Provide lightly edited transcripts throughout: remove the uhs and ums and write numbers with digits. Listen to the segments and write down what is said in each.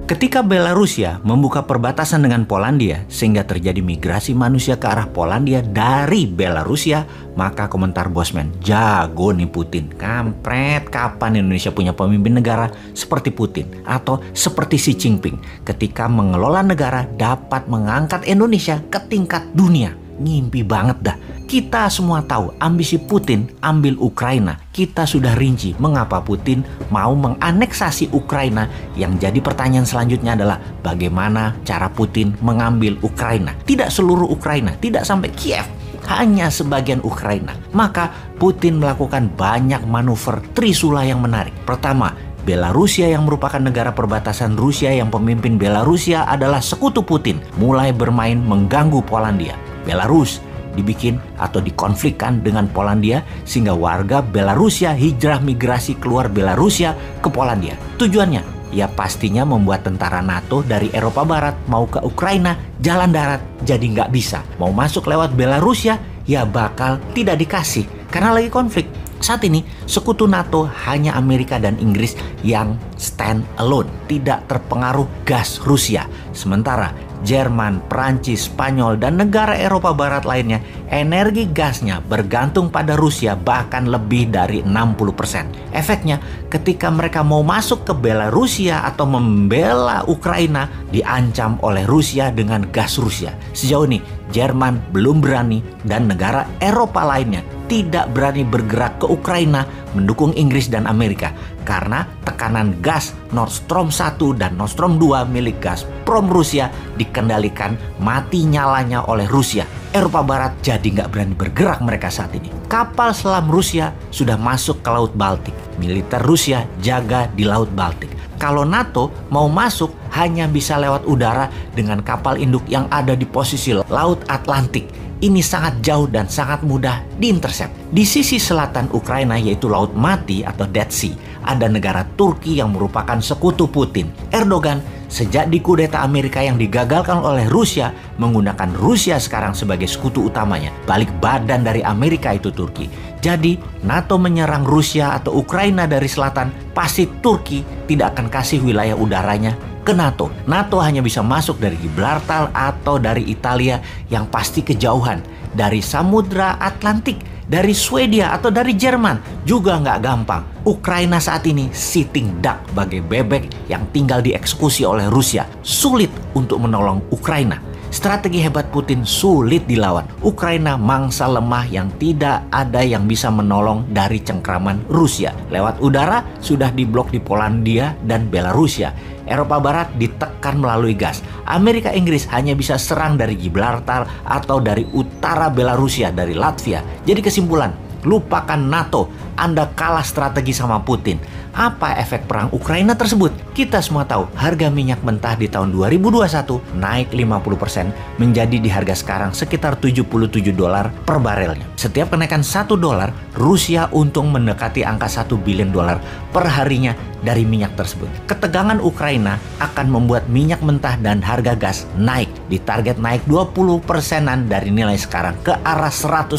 Ketika Belarusia membuka perbatasan dengan Polandia sehingga terjadi migrasi manusia ke arah Polandia dari Belarusia, maka komentar Bosman, jago nih Putin. Kampret, kapan Indonesia punya pemimpin negara seperti Putin atau seperti Xi Jinping ketika mengelola negara dapat mengangkat Indonesia ke tingkat dunia. Ngimpi banget dah. Kita semua tahu ambisi Putin ambil Ukraina. Kita sudah rinci mengapa Putin mau menganeksasi Ukraina. Yang jadi pertanyaan selanjutnya adalah bagaimana cara Putin mengambil Ukraina. Tidak seluruh Ukraina, tidak sampai Kiev, hanya sebagian Ukraina. Maka Putin melakukan banyak manuver trisula yang menarik. Pertama, Belarusia yang merupakan negara perbatasan Rusia yang pemimpin Belarusia adalah sekutu Putin, mulai bermain mengganggu Polandia. Belarus dibikin atau dikonflikkan dengan Polandia sehingga warga Belarusia hijrah migrasi keluar Belarusia ke Polandia. Tujuannya ya pastinya membuat tentara NATO dari Eropa Barat mau ke Ukraina jalan darat jadi nggak bisa. Mau masuk lewat Belarusia ya bakal tidak dikasih karena lagi konflik. Saat ini sekutu NATO hanya Amerika dan Inggris yang stand alone, tidak terpengaruh gas Rusia. Sementara Jerman, Prancis, Spanyol, dan negara Eropa Barat lainnya, energi gasnya bergantung pada Rusia bahkan lebih dari 60%. Efeknya, ketika mereka mau masuk ke Belarusia atau membela Ukraina, diancam oleh Rusia dengan gas Rusia. Sejauh ini, Jerman belum berani dan negara Eropa lainnya tidak berani bergerak ke Ukraina mendukung Inggris dan Amerika karena tekanan gas Nord Stream 1 dan Nord Stream 2 milik Gazprom Rusia dikendalikan mati nyalanya oleh Rusia. Eropa Barat jadi nggak berani bergerak mereka saat ini. Kapal selam Rusia sudah masuk ke Laut Baltik. Militer Rusia jaga di Laut Baltik. Kalau NATO mau masuk hanya bisa lewat udara dengan kapal induk yang ada di posisi Laut Atlantik. Ini sangat jauh dan sangat mudah diintersep. Di sisi selatan Ukraina yaitu Laut Mati atau Dead Sea, ada negara Turki yang merupakan sekutu Putin. Erdogan sejak dikudeta Amerika yang digagalkan oleh Rusia menggunakan Rusia sekarang sebagai sekutu utamanya. Balik badan dari Amerika itu Turki. Jadi NATO menyerang Rusia atau Ukraina dari selatan, pasti Turki tidak akan kasih wilayah udaranya ke NATO. NATO hanya bisa masuk dari Gibraltar atau dari Italia yang pasti kejauhan. Dari Samudra Atlantik, dari Swedia atau dari Jerman juga nggak gampang. Ukraina saat ini sitting duck bagai bebek yang tinggal dieksekusi oleh Rusia. Sulit untuk menolong Ukraina. Strategi hebat Putin sulit dilawan. Ukraina mangsa lemah yang tidak ada yang bisa menolong dari cengkraman Rusia. Lewat udara sudah diblok di Polandia dan Belarusia. Eropa Barat ditekan melalui gas. Amerika Inggris hanya bisa serang dari Gibraltar atau dari utara Belarusia, dari Latvia. Jadi kesimpulan, lupakan NATO, Anda kalah strategi sama Putin. Apa efek perang Ukraina tersebut? Kita semua tahu harga minyak mentah di tahun 2021 naik 50% menjadi di harga sekarang sekitar $77 per barelnya. Setiap kenaikan $1, Rusia untung mendekati angka $1 billion per harinya dari minyak tersebut. Ketegangan Ukraina akan membuat minyak mentah dan harga gas naik. Ditarget naik 20%-an dari nilai sekarang ke arah $100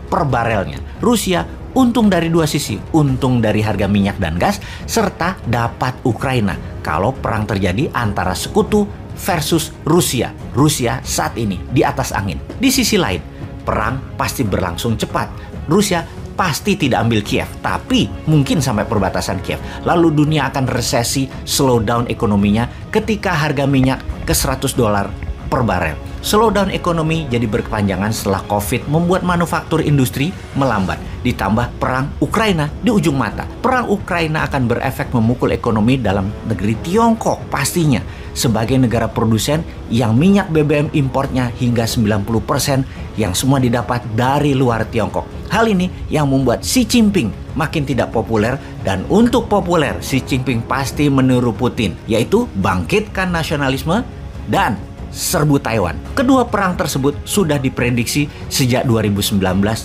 per barelnya. Rusia untung dari dua sisi, untung dari harga minyak dan gas, serta dapat Ukraina kalau perang terjadi antara sekutu versus Rusia. Rusia saat ini di atas angin. Di sisi lain, perang pasti berlangsung cepat. Rusia pasti tidak ambil Kiev, tapi mungkin sampai perbatasan Kiev. Lalu dunia akan resesi, slow down ekonominya ketika harga minyak ke $100 per barel. Slowdown ekonomi jadi berkepanjangan setelah COVID membuat manufaktur industri melambat. Ditambah perang Ukraina di ujung mata. Perang Ukraina akan berefek memukul ekonomi dalam negeri Tiongkok pastinya. Sebagai negara produsen yang minyak BBM importnya hingga 90% yang semua didapat dari luar Tiongkok. Hal ini yang membuat Xi Jinping makin tidak populer, dan untuk populer Xi Jinping pasti meniru Putin, yaitu bangkitkan nasionalisme dan serbu Taiwan. Kedua perang tersebut sudah diprediksi sejak 2019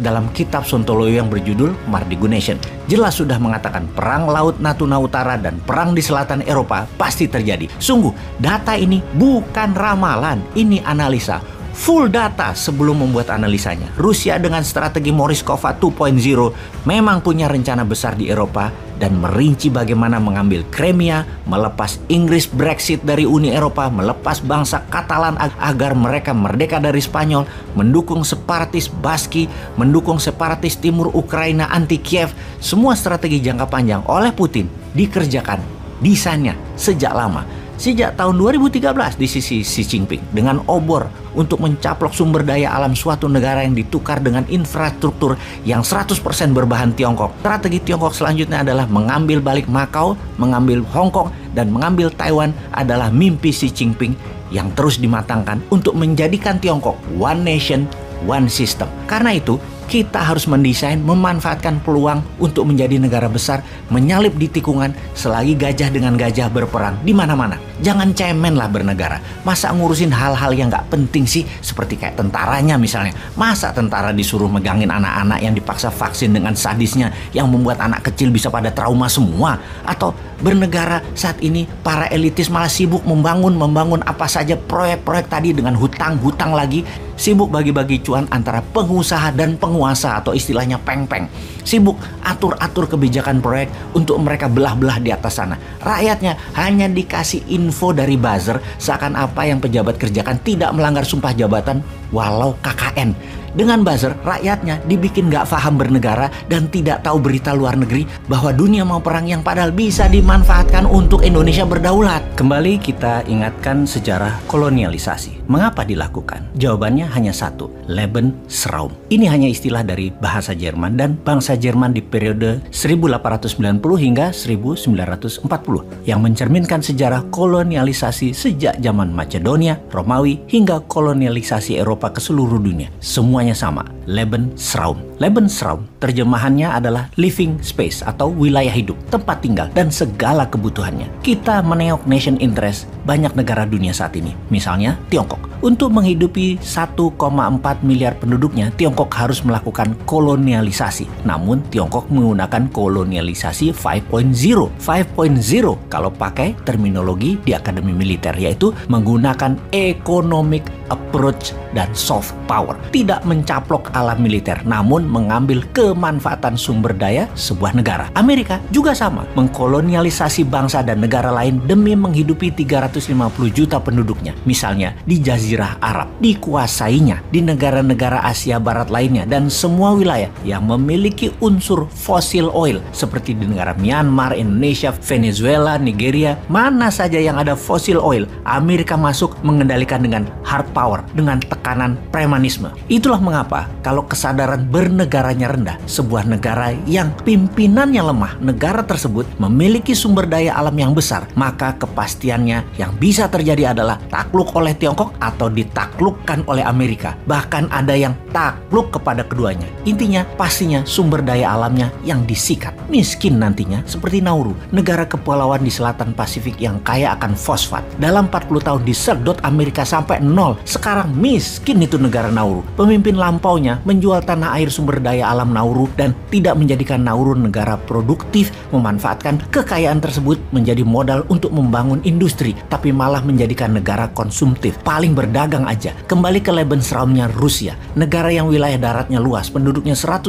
dalam kitab Sontoloyo yang berjudul Mardigu Nation. Jelas sudah mengatakan perang Laut Natuna Utara dan perang di selatan Eropa pasti terjadi. Sungguh, data ini bukan ramalan, ini analisa. Full data sebelum membuat analisanya. Rusia dengan strategi Morishkova 2.0 memang punya rencana besar di Eropa dan merinci bagaimana mengambil Crimea, melepas Inggris Brexit dari Uni Eropa, melepas bangsa Katalan agar mereka merdeka dari Spanyol, mendukung separatis Baski, mendukung separatis timur Ukraina anti Kiev. Semua strategi jangka panjang oleh Putin dikerjakan desainnya sejak lama. Sejak tahun 2013 di sisi Xi Jinping dengan obor untuk mencaplok sumber daya alam suatu negara yang ditukar dengan infrastruktur yang 100% berbahan Tiongkok. Strategi Tiongkok selanjutnya adalah mengambil balik Macau, mengambil Hong Kong, dan mengambil Taiwan adalah mimpi Xi Jinping yang terus dimatangkan untuk menjadikan Tiongkok one nation, one system. Karena itu, kita harus mendesain, memanfaatkan peluang untuk menjadi negara besar, menyalip di tikungan selagi gajah dengan gajah berperang di mana-mana. Jangan cemenlah bernegara. Masa ngurusin hal-hal yang nggak penting sih, seperti kayak tentaranya misalnya. Masa tentara disuruh megangin anak-anak yang dipaksa vaksin dengan sadisnya yang membuat anak kecil bisa pada trauma semua? Atau bernegara saat ini para elitis malah sibuk membangun apa saja proyek-proyek tadi dengan hutang-hutang lagi, sibuk bagi-bagi cuan antara pengusaha dan penguasa atau istilahnya peng-peng. Sibuk atur-atur kebijakan proyek untuk mereka belah-belah di atas sana. Rakyatnya hanya dikasih info dari buzzer seakan apa yang pejabat kerjakan tidak melanggar sumpah jabatan walau KKN. Dengan buzzer, rakyatnya dibikin gak paham bernegara dan tidak tahu berita luar negeri bahwa dunia mau perang yang padahal bisa dimanfaatkan untuk Indonesia berdaulat. Kembali kita ingatkan sejarah kolonialisasi. Mengapa dilakukan? Jawabannya hanya satu, Lebensraum. Ini hanya istilah dari bahasa Jerman dan bangsa Jerman di periode 1890 hingga 1940 yang mencerminkan sejarah kolonialisasi sejak zaman Macedonia, Romawi hingga kolonialisasi Eropa ke seluruh dunia. Semuanya sama, Lebensraum. Lebensraum terjemahannya adalah living space atau wilayah hidup, tempat tinggal dan segala kebutuhannya. Kita menengok nation interest banyak negara dunia saat ini, misalnya Tiongkok. Untuk menghidupi 1,4 miliar penduduknya, Tiongkok harus melakukan kolonialisasi. Namun Tiongkok menggunakan kolonialisasi 5.0. 5.0 kalau pakai terminologi di Akademi Militer, yaitu menggunakan economic approach dan soft power. Tidak mencaplok alam militer, namun mengambil kemanfaatan sumber daya sebuah negara. Amerika juga sama, mengkolonialisasi bangsa dan negara lain demi menghidupi 350 juta penduduknya. Misalnya di Jazirah Arab, dikuasainya di negara-negara Asia Barat lainnya dan semua wilayah yang memiliki unsur fosil oil seperti di negara Myanmar, Indonesia, Venezuela, Nigeria, mana saja yang ada fosil oil, Amerika masuk mengendalikan dengan hard power, dengan tekanan premanisme. Itulah mengapa kalau kesadaran bernegaranya rendah, sebuah negara yang pimpinannya lemah, negara tersebut memiliki sumber daya alam yang besar, maka kepastiannya yang bisa terjadi adalah takluk oleh Tiongkok atau ditaklukkan oleh Amerika. Bahkan ada yang takluk kepada keduanya. Intinya pastinya sumber daya alamnya yang disikat. Miskin nantinya seperti Nauru, negara kepulauan di selatan Pasifik yang kaya akan fosfat. Dalam 40 tahun disedot Amerika sampai nol. Sekarang miskin itu negara Nauru. Pemimpin lampaunya menjual tanah air sumber daya alam Nauru dan tidak menjadikan Nauru negara produktif, memanfaatkan kekayaan tersebut menjadi modal untuk membangun industri, tapi malah menjadikan negara konsumtif, paling berdagang aja. Kembali ke Lebensraumnya Rusia, negara yang wilayah daratnya luas, penduduknya 150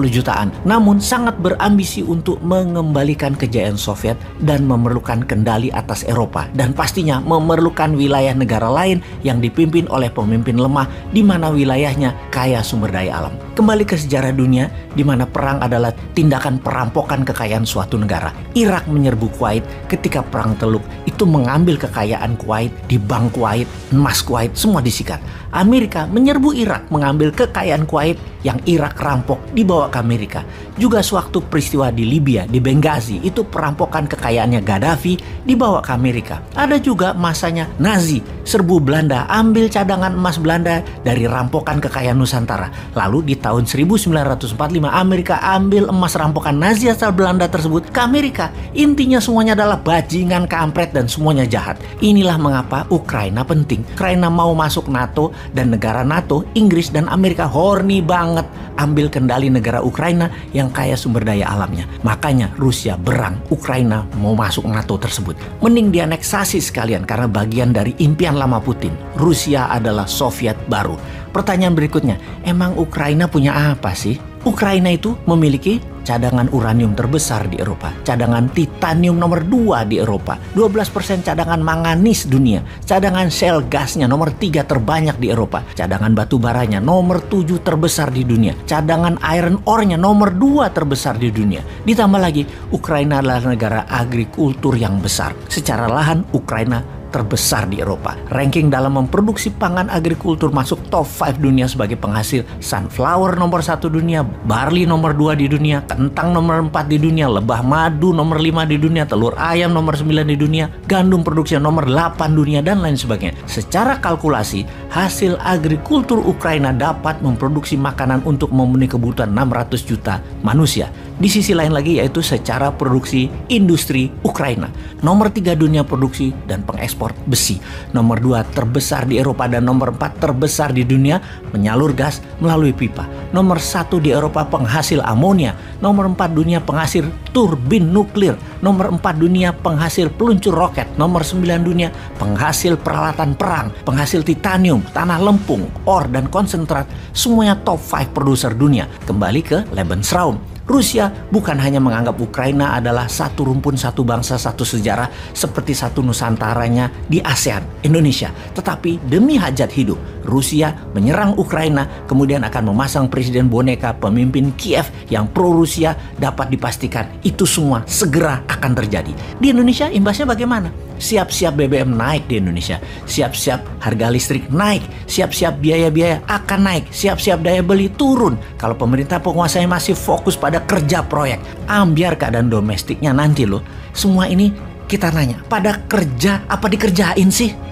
jutaan, namun sangat berambisi untuk mengembalikan kejayaan Soviet dan memerlukan kendali atas Eropa, dan pastinya memerlukan wilayah negara lain yang dipimpin oleh pemimpin lemah di mana wilayahnya kaya sumber daya alam. Kembali ke sejarah dunia di mana perang adalah tindakan perampokan kekayaan suatu negara. Irak menyerbu Kuwait ketika perang Teluk itu mengambil kekayaan Kuwait di bank Kuwait, emas Kuwait semua disikat. Amerika menyerbu Irak mengambil kekayaan Kuwait yang Irak rampok dibawa ke Amerika. Juga sewaktu peristiwa di Libya, di Benghazi, itu perampokan kekayaannya Gaddafi dibawa ke Amerika. Ada juga masanya Nazi serbu Belanda, ambil cadangan emas Belanda dari rampokan kekayaan Nusantara. Lalu di tahun 1945 Amerika ambil emas rampokan Nazi asal Belanda tersebut ke Amerika. Intinya semuanya adalah bajingan, kampret, dan semuanya jahat. Inilah mengapa Ukraina penting. Ukraina mau masuk NATO dan negara NATO, Inggris dan Amerika horny banget ambil kendali negara Ukraina yang kaya sumber daya alamnya. Makanya Rusia berang Ukraina mau masuk NATO tersebut. Mending dianeksasi sekalian karena bagian dari impian lama Putin. Rusia adalah Soviet baru. Pertanyaan berikutnya, emang Ukraina punya apa sih? Ukraina itu memiliki cadangan uranium terbesar di Eropa, cadangan titanium nomor 2 di Eropa, 12% cadangan manganis dunia, cadangan shale gasnya nomor 3 terbanyak di Eropa, cadangan batu baranya nomor 7 terbesar di dunia, cadangan iron ore-nya nomor 2 terbesar di dunia. Ditambah lagi, Ukraina adalah negara agrikultur yang besar. Secara lahan, Ukraina terbesar di Eropa. Ranking dalam memproduksi pangan agrikultur masuk top 5 dunia sebagai penghasil sunflower nomor 1 dunia, barley nomor 2 di dunia, kentang nomor 4 di dunia, lebah madu nomor 5 di dunia, telur ayam nomor 9 di dunia, gandum produksi nomor 8 dunia, dan lain sebagainya. Secara kalkulasi, hasil agrikultur Ukraina dapat memproduksi makanan untuk memenuhi kebutuhan 600 juta manusia. Di sisi lain lagi yaitu secara produksi industri Ukraina. Nomor 3 dunia produksi dan pengekspor besi. Nomor 2 terbesar di Eropa dan nomor 4 terbesar di dunia menyalur gas melalui pipa. Nomor 1 di Eropa penghasil amonia. Nomor 4 dunia penghasil turbin nuklir. Nomor 4 dunia penghasil peluncur roket. Nomor 9 dunia penghasil peralatan perang, penghasil titanium, tanah lempung, ore dan konsentrat. Semuanya top 5 produser dunia. Kembali ke Lebensraum. Rusia bukan hanya menganggap Ukraina adalah satu rumpun, satu bangsa, satu sejarah seperti satu nusantaranya di ASEAN, Indonesia. Tetapi demi hajat hidup, Rusia menyerang Ukraina, kemudian akan memasang presiden boneka pemimpin Kiev yang pro-Rusia. Dapat dipastikan itu semua segera akan terjadi. Di Indonesia imbasnya bagaimana? Siap-siap BBM naik di Indonesia, siap-siap harga listrik naik, siap-siap biaya-biaya akan naik, siap-siap daya beli turun. Kalau pemerintah penguasanya masih fokus pada kerja proyek, ambiar keadaan domestiknya nanti loh. Semua ini kita nanya, pada kerja apa dikerjain sih?